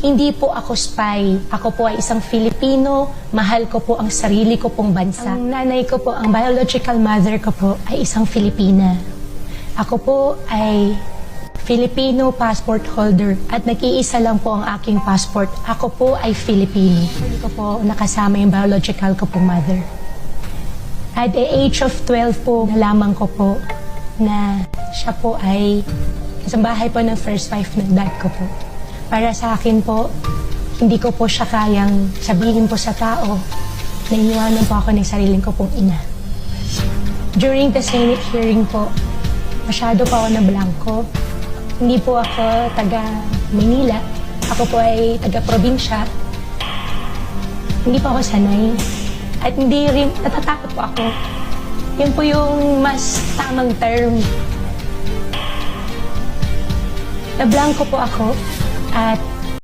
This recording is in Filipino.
Hindi po ako spy. Ako po ay isang Filipino. Mahal ko po ang sarili ko pong bansa. Ang nanay ko po, ang biological mother ko po ay isang Filipina. Ako po ay Filipino passport holder at nag-iisa lang po ang aking passport. Ako po ay Filipino. Hindi ko po nakasama yung biological ko pong mother. At the age of 12 po, nalaman ko po na siya po ay sa bahay po ng first wife ng dad ko po. Para sa akin po, hindi ko po siya kayang sabihin po sa tao na iniwanan po ako ng sariling ko pong ina. During the Senate hearing po, masyado po ako na blanco. Hindi po ako taga Manila. Ako po ay taga probinsya. Hindi po ako sanay. At hindi rin, natatakot po ako. Yun po yung mas tamang term. Na blanco po ako at